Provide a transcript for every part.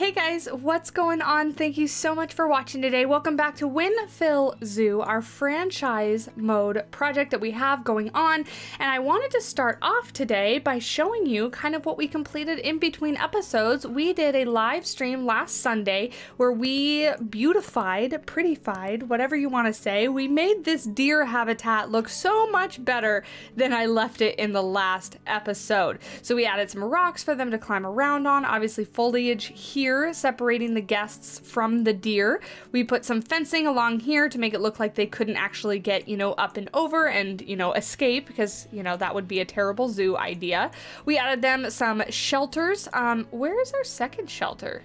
Hey guys, what's going on? Thank you so much for watching today. Welcome back to Winfil Zoo, our franchise mode project that we have going on. And I wanted to start off today by showing you kind of what we completed in between episodes. We did a live stream last Sunday where we beautified, prettified, whatever you want to say. We made this deer habitat look so much better than I left it in the last episode. So we added some rocks for them to climb around on, obviously foliage here separating the guests from the deer. We put some fencing along here to make it look like they couldn't actually get, up and over and, escape, because, that would be a terrible zoo idea. We added them some shelters. Where is our second shelter?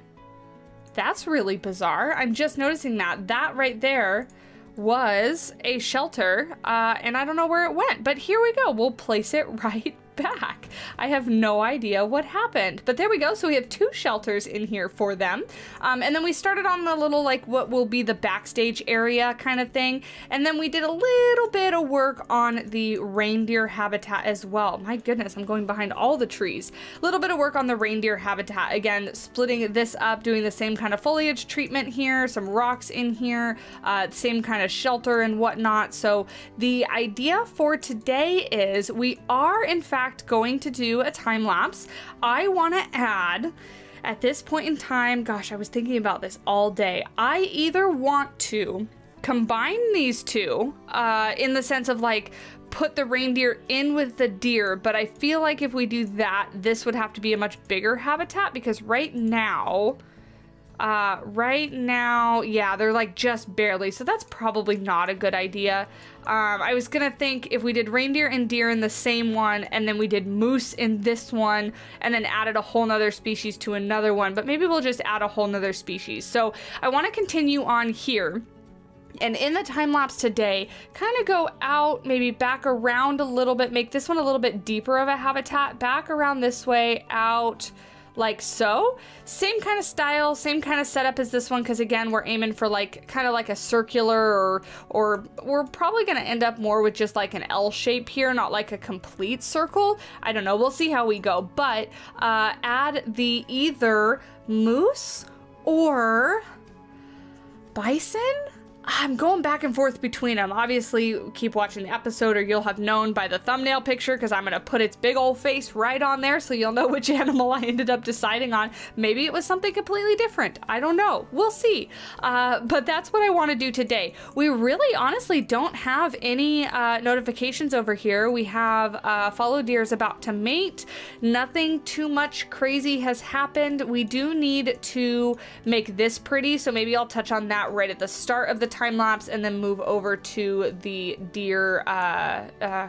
That's really bizarre. I'm just noticing that. That right there was a shelter, and I don't know where it went, but here we go. We'll place it right back. I have no idea what happened, but there we go. So we have two shelters in here for them. And then we started on the little, what will be the backstage area kind of thing. And then we did a little bit of work on the reindeer habitat as well. My goodness, I'm going behind all the trees. A little bit of work on the reindeer habitat. Again, splitting this up, doing the same kind of foliage treatment here, some rocks in here, same kind of shelter and whatnot. So the idea for today is we are, in fact, going to do a time lapse. I want to add, at this point in time, gosh, I was thinking about this all day. I either want to combine these two in the sense of put the reindeer in with the deer, but I feel like if we do that, this would have to be a much bigger habitat, because right now, yeah, they're just barely, so that's probably not a good idea. I was gonna think if we did reindeer and deer in the same one, and then we did moose in this one, and then added a whole nother species to another one, but maybe we'll just add a whole nother species. So I want to continue on here. And in the time lapse today, kind of go out, maybe back around a little bit, make this one a little bit deeper of a habitat, back around this way, out, like so. Same kind of style, same kind of setup as this one, because again, we're aiming for kind of a circular, or we're probably going to end up more with just an L shape here, not a complete circle. I don't know, we'll see how we go, but add the either moose or bison. I'm going back and forth between them. Obviously, keep watching the episode or you'll have known by the thumbnail picture, because I'm going to put its big old face right on there so you'll know which animal I ended up deciding on. Maybe it was something completely different. I don't know. We'll see. But that's what I want to do today. We really honestly don't have any notifications over here. We have fallow deer is about to mate. Nothing too much crazy has happened. We do need to make this pretty, so maybe I'll touch on that right at the start of the time lapse and then move over to the deer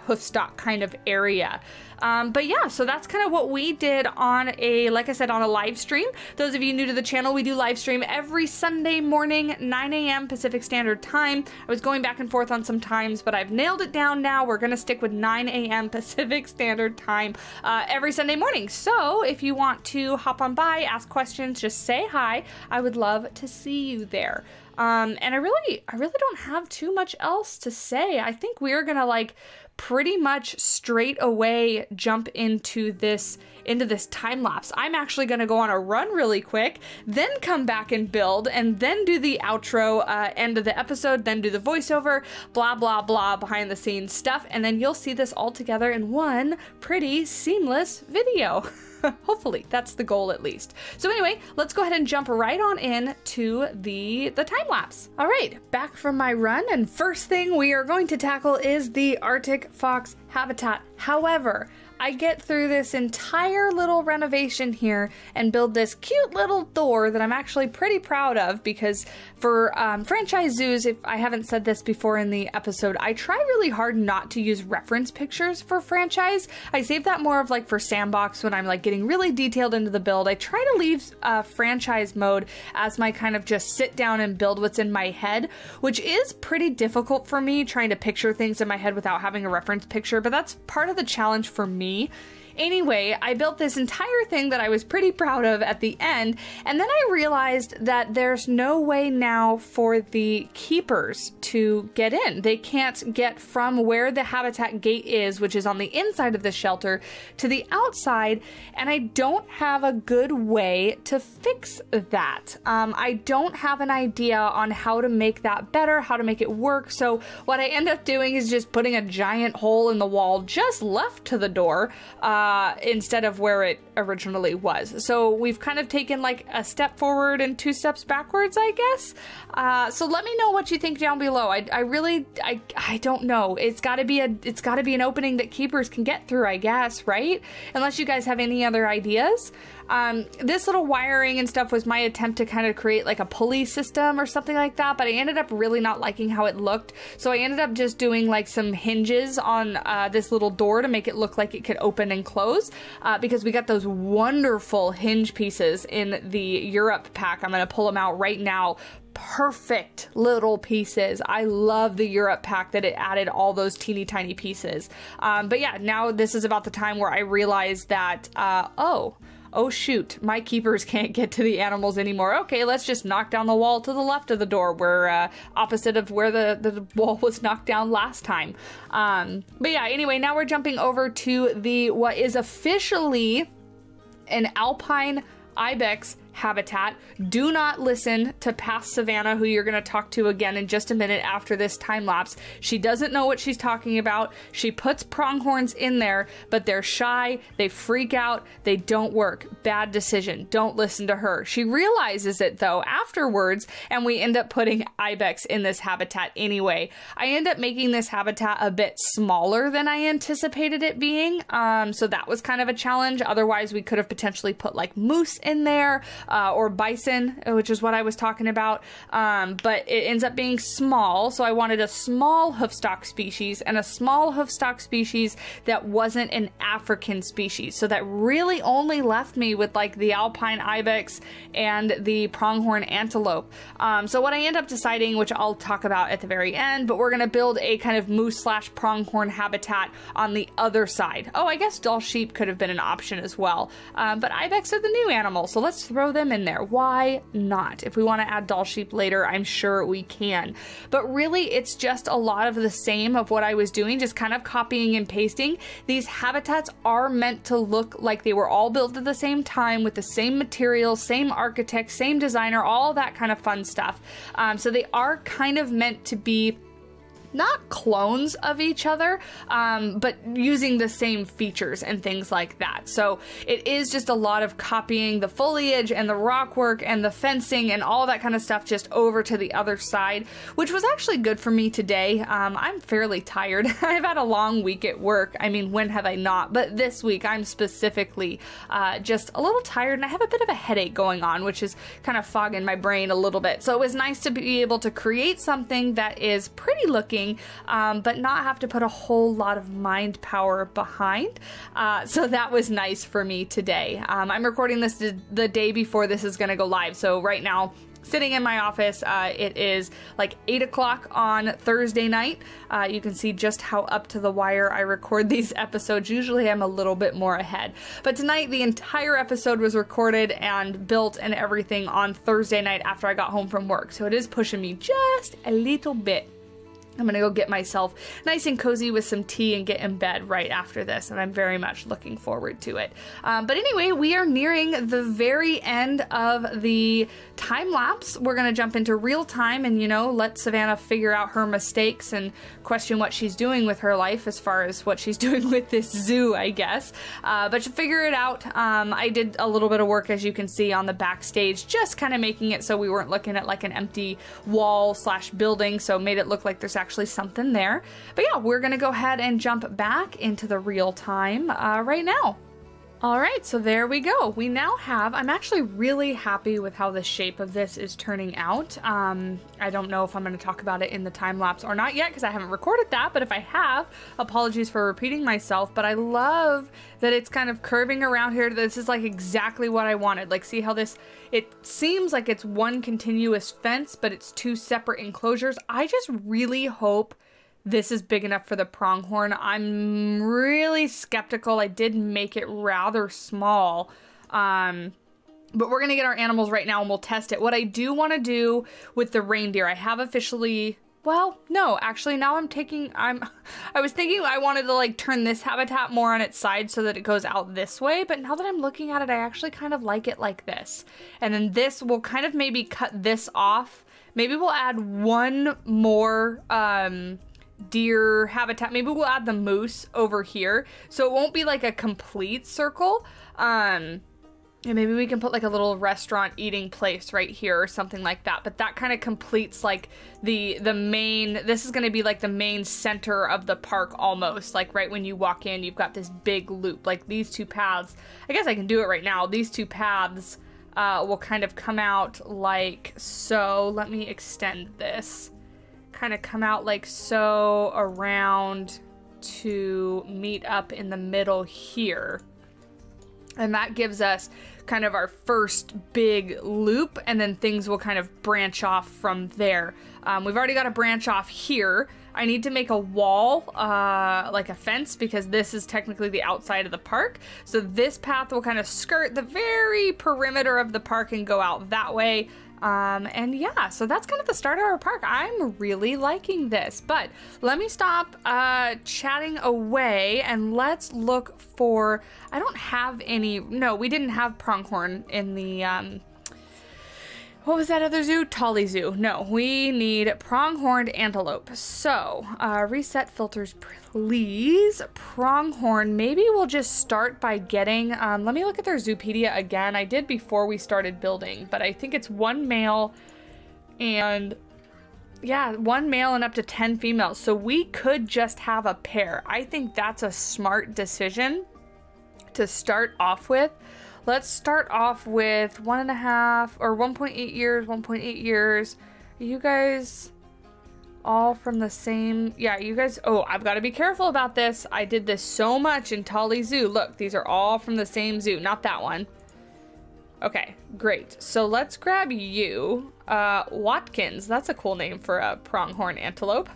hoof stock kind of area. But yeah, so that's kind of what we did on like I said, on a live stream. Those of you new to the channel, we do live stream every Sunday morning, 9 a.m. Pacific Standard Time. I was going back and forth on some times, but I've nailed it down now. We're gonna stick with 9 a.m. Pacific Standard Time every Sunday morning. So if you want to hop on by, ask questions, just say hi. I would love to see you there. And I really don't have too much else to say. I think we're gonna pretty much straight away jump into this time lapse. I'm actually gonna go on a run really quick, then come back and build, and then do the outro end of the episode, then do the voiceover, blah blah blah, behind the scenes stuff, and then you'll see this all together in one pretty seamless video. Hopefully, that's the goal at least. So anyway, let's go ahead and jump right on in to the time lapse. All right, back from my run, and first thing we are going to tackle is the Arctic fox habitat. However, I get through this entire little renovation here and build this cute little door that I'm actually pretty proud of, because for franchise zoos, if I haven't said this before in the episode, I try really hard not to use reference pictures for franchise. I save that more of for sandbox when I'm getting really detailed into the build. I try to leave franchise mode as my kind of just sit down and build what's in my head, which is pretty difficult for me, trying to picture things in my head without having a reference picture, but that's part of the challenge for me. Anyway, I built this entire thing that I was pretty proud of at the end, and then I realized that there's no way now for the keepers to get in. They can't get from where the habitat gate is, which is on the inside of the shelter, to the outside, and I don't have a good way to fix that. I don't have an idea on how to make that better, how to make it work, so what I end up doing is just putting a giant hole in the wall just left to the door, instead of where it originally was. So we've kind of taken like a step forward and 2 steps backwards, I guess. So let me know what you think down below. I don't know. It's gotta be an opening that keepers can get through, I guess, right? Unless you guys have any other ideas. This little wiring and stuff was my attempt to kind of create like a pulley system or something like that, but I ended up really not liking how it looked. So I ended up just doing like some hinges on this little door to make it look like it could open and close, because we got those wonderful hinge pieces in the Europe pack. I'm gonna pull them out right now. Perfect little pieces. I love the Europe pack that it added all those teeny tiny pieces. But yeah, now this is about the time where I realized that, oh shoot, my keepers can't get to the animals anymore. Okay, let's just knock down the wall to the left of the door, where opposite of where the wall was knocked down last time. But yeah, anyway, now we're jumping over to the what is officially an alpine ibex habitat. Do not listen to past Savannah, who you're going to talk to again in just a minute after this time lapse. She doesn't know what she's talking about. She puts pronghorns in there, but they're shy, they freak out, they don't work. Bad decision. Don't listen to her. She realizes it though afterwards, and we end up putting ibex in this habitat anyway. I end up making this habitat a bit smaller than I anticipated it being, so that was kind of a challenge. Otherwise, we could have potentially put like moose in there, or bison, which is what I was talking about, but it ends up being small, so I wanted a small hoofstock species and a small hoofstock species that wasn't an African species, so that really only left me with like the alpine ibex and the pronghorn antelope. So what I end up deciding, which I'll talk about at the very end, but we're gonna build a kind of moose / pronghorn habitat on the other side. Oh, I guess Dall sheep could have been an option as well, but ibex are the new animal, so let's throw them in there. Why not? If we want to add Dall sheep later, I'm sure we can. But really, it's just a lot of the same of what I was doing, just kind of copying and pasting. These habitats are meant to look like they were all built at the same time with the same materials, same architect, same designer, all that kind of fun stuff. So they are kind of meant to be not clones of each other, but using the same features and things like that. So it is just a lot of copying the foliage and the rock work and the fencing and all that kind of stuff just over to the other side, which was actually good for me today. I'm fairly tired. I've had a long week at work. I mean, when have I not? But this week I'm specifically just a little tired, and I have a bit of a headache going on, which is kind of fogging my brain a little bit. So it was nice to be able to create something that is pretty looking, but not have to put a whole lot of mind power behind. So that was nice for me today. I'm recording this the day before this is going to go live. So right now, sitting in my office, it is like 8 o'clock on Thursday night. You can see just how up to the wire I record these episodes. Usually I'm a little bit more ahead. But tonight, the entire episode was recorded and built and everything on Thursday night after I got home from work. So it is pushing me just a little bit. I'm gonna go get myself nice and cozy with some tea and get in bed right after this, and I'm very much looking forward to it. But anyway, we are nearing the very end of the time lapse. We're gonna jump into real time and, you know, let Savannah figure out her mistakes and question what she's doing with her life as far as what she's doing with this zoo, I guess. But to figure it out, I did a little bit of work, as you can see, on the backstage, just kind of making it so we weren't looking at like an empty wall / building, so made it look like there's actually something there. But yeah, we're gonna go ahead and jump back into the real time right now. All right, so there we go. We now have, I'm actually really happy with how the shape of this is turning out. I don't know if I'm going to talk about it in the time lapse or not yet, because I haven't recorded that, but if I have, apologies for repeating myself, but I love that it's kind of curving around here. This is like exactly what I wanted. Like, see how this, it seems like it's one continuous fence, but it's 2 separate enclosures. I just really hope this is big enough for the pronghorn. I'm really skeptical. I did make it rather small. But we're going to get our animals right now and we'll test it. What I do want to do with the reindeer, I have officially, well, no, actually now I was thinking I wanted to like turn this habitat more on its side so that it goes out this way. But now that I'm looking at it, I actually kind of like it like this. And then this, we'll kind of maybe cut this off. Maybe we'll add one more, deer habitat. Maybe we'll add the moose over here. So it won't be like a complete circle. And maybe we can put like a little restaurant eating place right here or something like that. But that kind of completes like the main, this is going to be like the main center of the park almost. Like right when you walk in, you've got this big loop. Like these two paths, I guess I can do it right now. These two paths will kind of come out like so. Let me extend this. Kind of come out like so around to meet up in the middle here. And that gives us kind of our first big loop, and then things will kind of branch off from there. We've already got a branch off here. I need to make a wall, like a fence, because this is technically the outside of the park. So this path will kind of skirt the very perimeter of the park and go out that way. And yeah, so that's kind of the start of our park. I'm really liking this, but let me stop chatting away and let's look for, I don't have any, no, we didn't have pronghorn in the, what was that other zoo? Tolly Zoo. No, we need pronghorn antelope. So, reset filters, please. Pronghorn, maybe we'll just start by getting, let me look at their Zoopedia again. I did before we started building, but I think it's one male and, yeah, one male and up to 10 females. So we could just have a pair. I think that's a smart decision to start off with. Let's start off with 1.5 or 1.8 years, 1.8 years. Are you guys all from the same? Yeah, you guys, oh, I've got to be careful about this. I did this so much in Tolly Zoo. Look, these are all from the same zoo, not that one. Okay, great. So let's grab you. Watkins, that's a cool name for a pronghorn antelope.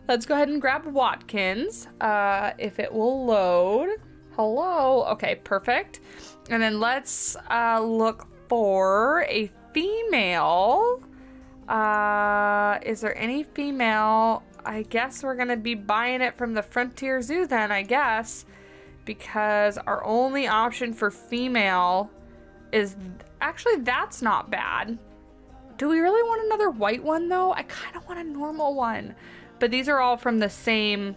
Let's go ahead and grab Watkins, if it will load. Hello, okay, perfect. And then let's look for a female. Is there any female? I guess we're gonna be buying it from the Frontier Zoo then, I guess. Because our only option for female is, actually that's not bad. Do we really want another white one though? I kind of want a normal one. But these are all from the same,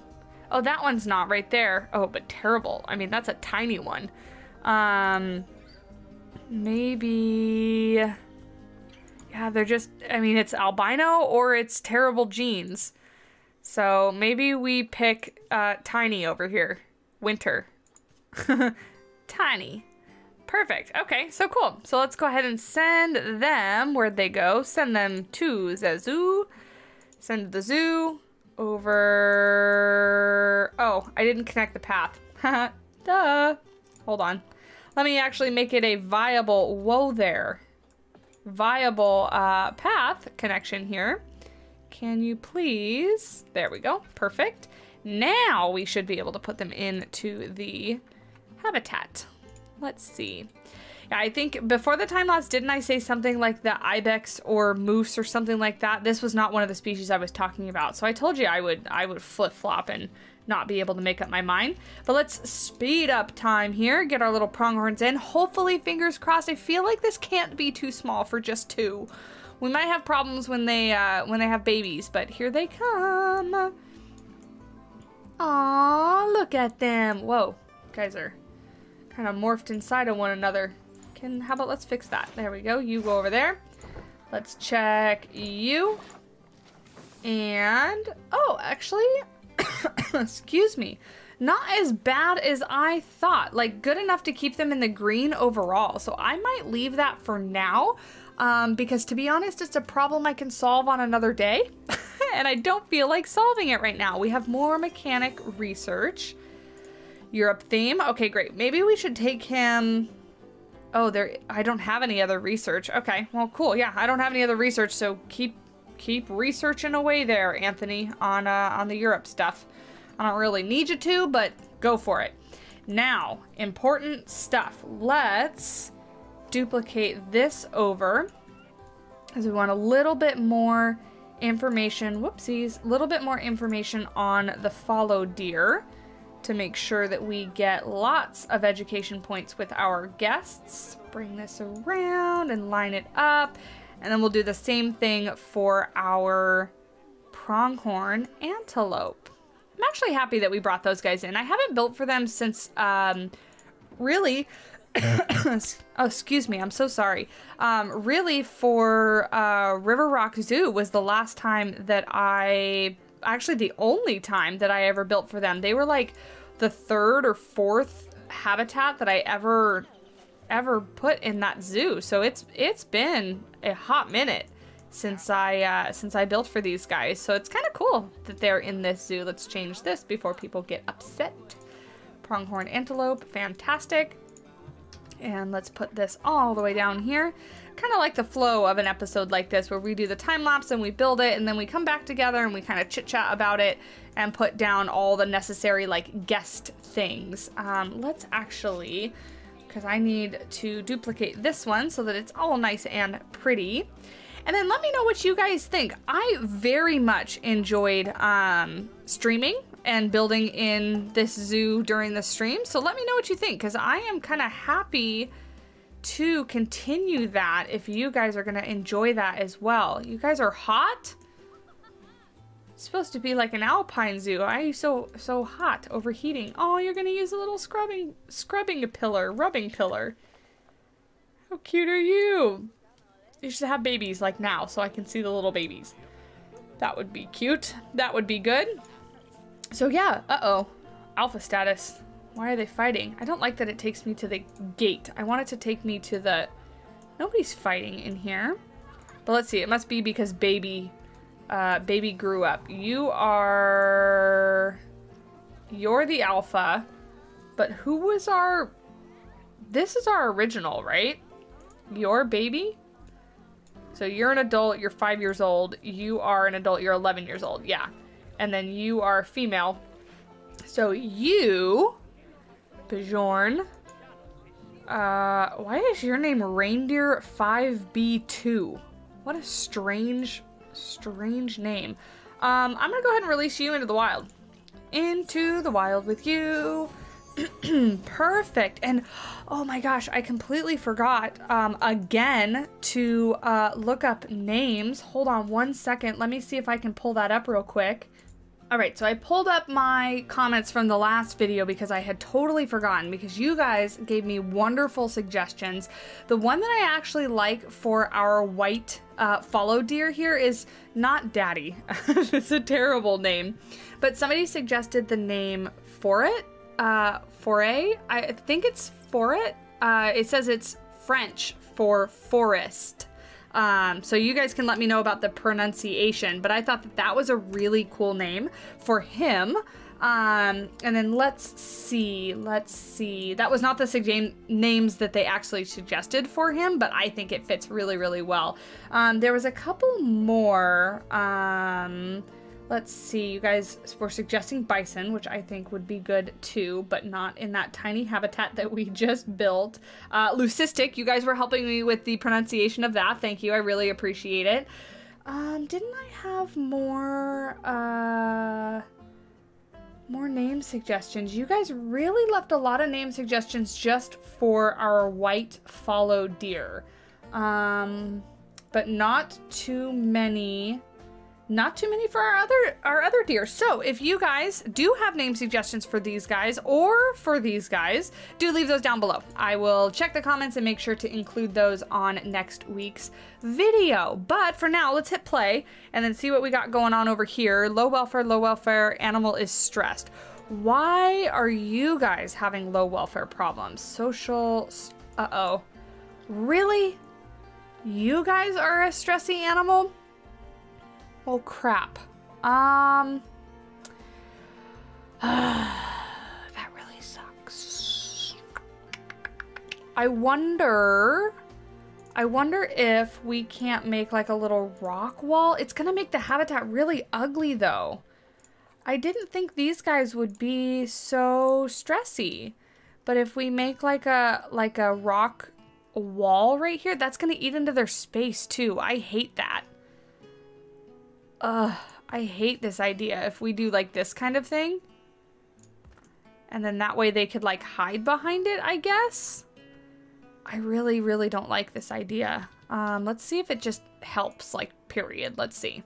oh, that one's not right there. Oh, but terrible. I mean, that's a tiny one. Maybe, yeah, they're just, I mean, it's albino or it's terrible genes. So maybe we pick, Tiny over here. Winter. Tiny. Perfect. Okay, so cool. So let's go ahead and send them, where'd they go? Send them to the zoo. Send the zoo over, oh, I didn't connect the path. Duh. Hold on. Let me actually make it a viable, whoa there, viable path connection here. Can you please, there we go, perfect. Now we should be able to put them into the habitat. Let's see. Yeah, I think before the time lapse, didn't I say something like the ibex or moose or something like that? This was not one of the species I was talking about. So I told you I would flip-flop and not be able to make up my mind. But let's speed up time here, get our little pronghorns in. Hopefully, fingers crossed. I feel like this can't be too small for just two. We might have problems when they have babies, but here they come. Aw, look at them. Whoa, guys are kind of morphed inside of one another. How about let's fix that? There we go. You go over there. Let's check you. And, oh, actually, excuse me, not as bad as I thought. Like, good enough to keep them in the green overall. So I might leave that for now, because to be honest, it's a problem I can solve on another day. And I don't feel like solving it right now. We have more mechanic research. Europe theme. Okay, great. Maybe we should take him. Oh, I don't have any other research. Okay, well, cool. Yeah, I don't have any other research, so keep keep researching away there, Anthony, on the Europe stuff. I don't really need you to, but go for it. Now, important stuff. Let's duplicate this over, because we want a little bit more information, whoopsies, a little bit more information on the fallow deer to make sure that we get lots of education points with our guests. Bring this around and line it up, and then we'll do the same thing for our pronghorn antelope. I'm actually happy that we brought those guys in. I haven't built for them since, really, oh, excuse me, I'm so sorry. Really for River Rock Zoo was the last time that actually the only time that I ever built for them. They were like the 3rd or 4th habitat that I ever put in that zoo. So it's been a hot minute since I built for these guys. So it's kind of cool that they're in this zoo. Let's change this before people get upset. Pronghorn antelope, fantastic. And let's put this all the way down here. Kind of like the flow of an episode like this, where we do the time lapse and we build it, and then we come back together and we kind of chit chat about it and put down all the necessary like guest things. Let's actually, because I need to duplicate this one so that it's all nice and pretty. And then let me know what you guys think. I very much enjoyed streaming and building in this zoo during the stream. So let me know what you think, because I am kind of happy to continue that if you guys are going to enjoy that as well. You guys are hot. It's supposed to be like an alpine zoo. Why are you so hot, overheating? Oh, you're going to use a little rubbing pillar. How cute are you? You should have babies like now so I can see the little babies. That would be cute. That would be good. So yeah, uh-oh. Alpha status. Why are they fighting? I don't like that it takes me to the gate. I want it to take me to the... Nobody's fighting in here. But let's see. It must be because baby grew up. You're the alpha. But who was our... This is our original, right? Your baby? So you're an adult, you're 5 years old. You are an adult, you're 11 years old. Yeah. And then you are female. So you, Bjorn, why is your name Reindeer 5B2? What a strange name. I'm gonna go ahead and release you into the wild. Into the wild with you. Perfect. And oh my gosh, I completely forgot again to look up names. Hold on one second. Let me see if I can pull that up real quick. All right, so I pulled up my comments from the last video because I had totally forgotten, because you guys gave me wonderful suggestions. The one that I actually like for our white fallow deer here is not Daddy. It's a terrible name. But somebody suggested the name Foret. Foray? I think it's Foret. It says it's French for forest. So you guys can let me know about the pronunciation, but I thought that that was a really cool name for him. And then let's see. That was not the names that they actually suggested for him, but I think it fits really, really well. There was a couple more. Let's see, you guys were suggesting bison, which I think would be good too, but not in that tiny habitat that we just built. Leucistic, you guys were helping me with the pronunciation of that. Thank you, I really appreciate it. Didn't I have more name suggestions? You guys really left a lot of name suggestions just for our white fallow deer. But not too many. Not too many for our other deer. So if you guys do have name suggestions for these guys or for these guys, do leave those down below. I will check the comments and make sure to include those on next week's video. But for now, let's hit play and then see what we got going on over here. Low welfare, animal is stressed. Why are you guys having low welfare problems? Social, uh-oh. Really? You guys are a stressy animal? Oh crap. That really sucks. I wonder I wonder if we can't make like a little rock wall. It's gonna make the habitat really ugly though. I didn't think these guys would be so stressy. But if we make like a rock wall right here, that's gonna eat into their space too. I hate that. Ugh, I hate this idea. If we do like this kind of thing, and then that way they could like hide behind it, I guess. I really, really don't like this idea. Let's see if it just helps, like, period. Let's see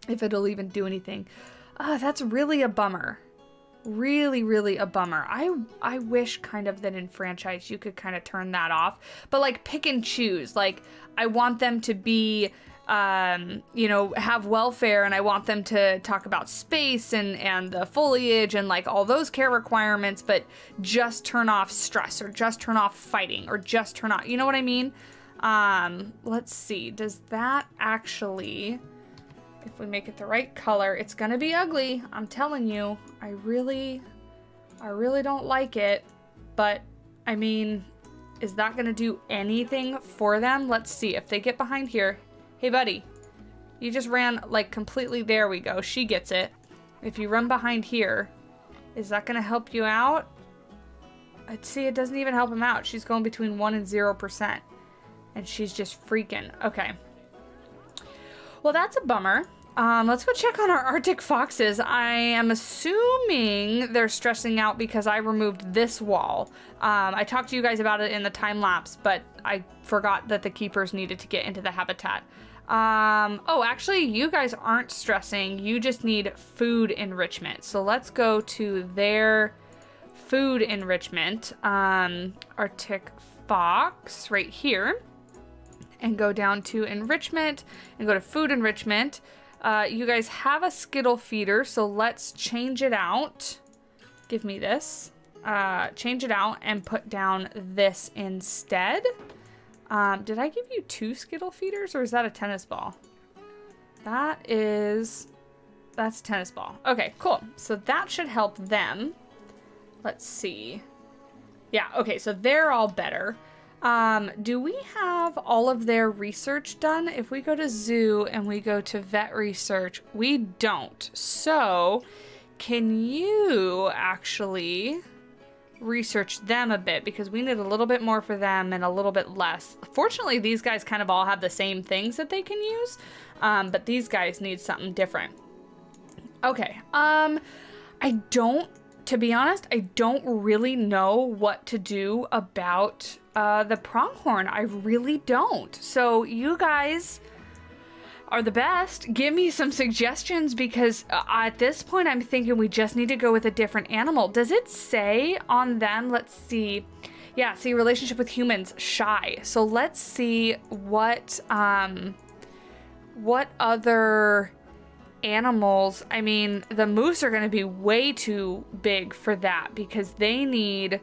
if it'll even do anything. That's really a bummer. Really, really a bummer. I wish kind of that in franchise you could kind of turn that off, but like pick and choose. Like I want them to be, you know, have welfare, and I want them to talk about space and the foliage and like all those care requirements, but just turn off stress or just turn off fighting or just turn off, you know what I mean? Let's see, does that actually, if we make it the right color, it's gonna be ugly. I'm telling you, I really don't like it, but I mean, is that gonna do anything for them? Let's see if they get behind here. Hey, buddy, you just ran like completely. There we go. She gets it. If you run behind here, is that going to help you out? I'd see it doesn't even help him out. She's going between 1 and 0%. And she's just freaking. Okay. Well, that's a bummer. Let's go check on our Arctic foxes. I am assuming they're stressing out because I removed this wall. I talked to you guys about it in the time lapse, but I forgot that the keepers needed to get into the habitat. Oh, actually, you guys aren't stressing. You just need food enrichment. So let's go to their food enrichment. Arctic fox right here. And go down to enrichment and go to food enrichment. You guys have a Skittle feeder, so let's change it out. Give me this. Change it out and put down this instead. Did I give you 2 Skittle feeders, or is that a tennis ball? That's a tennis ball. Okay, cool. So that should help them. Let's see. Yeah, okay, so they're all better. Do we have all of their research done? If we go to zoo and we go to vet research, we don't. So can you actually research them a bit, because we need a little bit more for them and a little bit less. Fortunately, these guys kind of all have the same things that they can use, but these guys need something different. Okay, to be honest, I don't really know what to do about the pronghorn. I really don't. So you guys are the best. Give me some suggestions, because at this point I'm thinking we just need to go with a different animal. Does it say on them? Let's see. Yeah, see, relationship with humans, shy. So let's see what other animals. I mean, the moose are going to be way too big for that, because they need,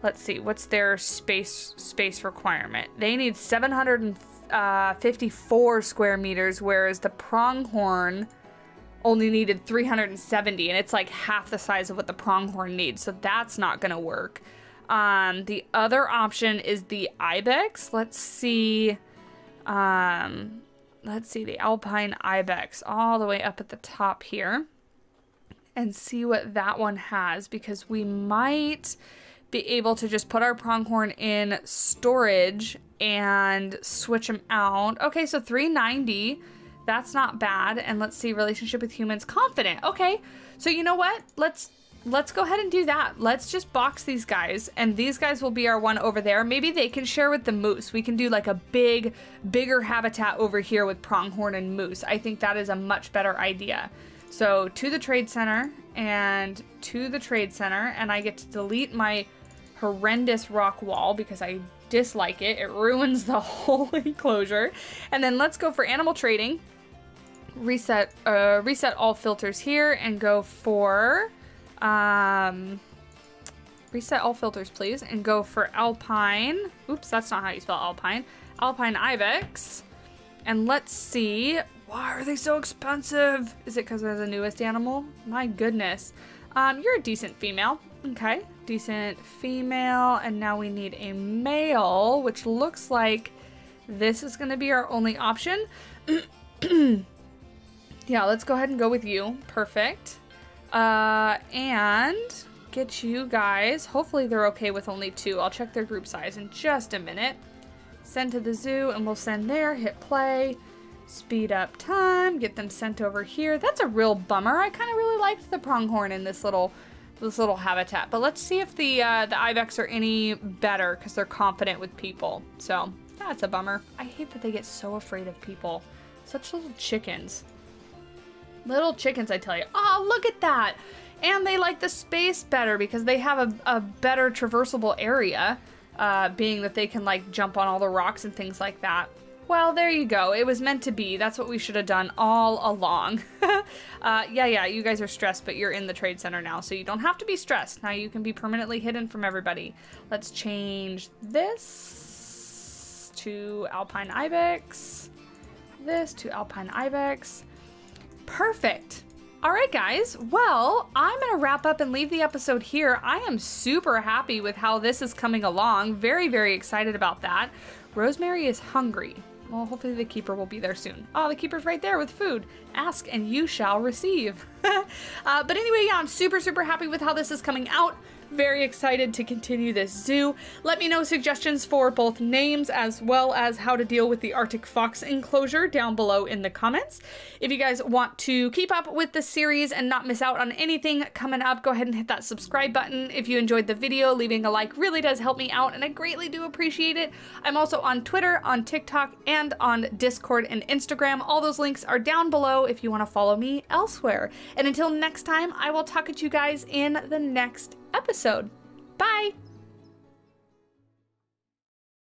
let's see, what's their space requirement? They need 754 square meters, whereas the pronghorn only needed 370, and it's like half the size of what the pronghorn needs, so that's not gonna work. The other option is the ibex. Let's see the alpine ibex all the way up at the top here and see what that one has, because we might be able to just put our pronghorn in storage and switch them out. Okay, so 390, that's not bad. And let's see, relationship with humans, confident. Okay, so you know what? Let's go ahead and do that. Let's just box these guys, and these guys will be our one over there. Maybe they can share with the moose. We can do like a bigger habitat over here with pronghorn and moose. I think that is a much better idea. So to the trade center and to the trade center, and I get to delete my horrendous rock wall because I dislike it. It ruins the whole enclosure. And then let's go for animal trading. Reset all filters here and go for reset all filters, please, and go for alpine. Oops, that's not how you spell alpine. Alpine ibex. And let's see, why are they so expensive? Is it because they're the newest animal? My goodness. You're a decent female. Okay, decent female, and now we need a male, which looks like This is going to be our only option. Yeah, let's go ahead and go with you. Perfect. And get you guys. Hopefully they're okay with only 2. I'll check their group size in just a minute. Send to the zoo, and we'll send there. Hit play. Speed up time. Get them sent over here. That's a real bummer. I kind of really liked the pronghorn in this little habitat. But let's see if the ibex are any better because they're confident with people. So that's a bummer. I hate that they get so afraid of people. Such little chickens. Little chickens, I tell you. Oh, look at that. And they like the space better because they have a better traversable area, being that they can like jump on all the rocks and things like that. Well, there you go. It was meant to be. That's what we should have done all along. Yeah, you guys are stressed, but you're in the trade center now, so you don't have to be stressed. Now you can be permanently hidden from everybody. Let's change this to alpine ibex. This to alpine ibex. Perfect. All right, guys. Well, I'm going to wrap up and leave the episode here. I am super happy with how this is coming along. Very, very excited about that. Rosemary is hungry. Well, hopefully the keeper will be there soon. Oh, the keeper's right there with food. Ask and you shall receive. But anyway, yeah, I'm super, super happy with how this is coming out. Very excited to continue this zoo. Let me know suggestions for both names as well as how to deal with the Arctic fox enclosure down below in the comments. If you guys want to keep up with the series and not miss out on anything coming up, go ahead and hit that subscribe button. If you enjoyed the video, leaving a like really does help me out and I greatly do appreciate it. I'm also on Twitter, on TikTok, and on Discord and Instagram. All those links are down below if you want to follow me elsewhere. And until next time, I will talk at you guys in the next episode. Bye!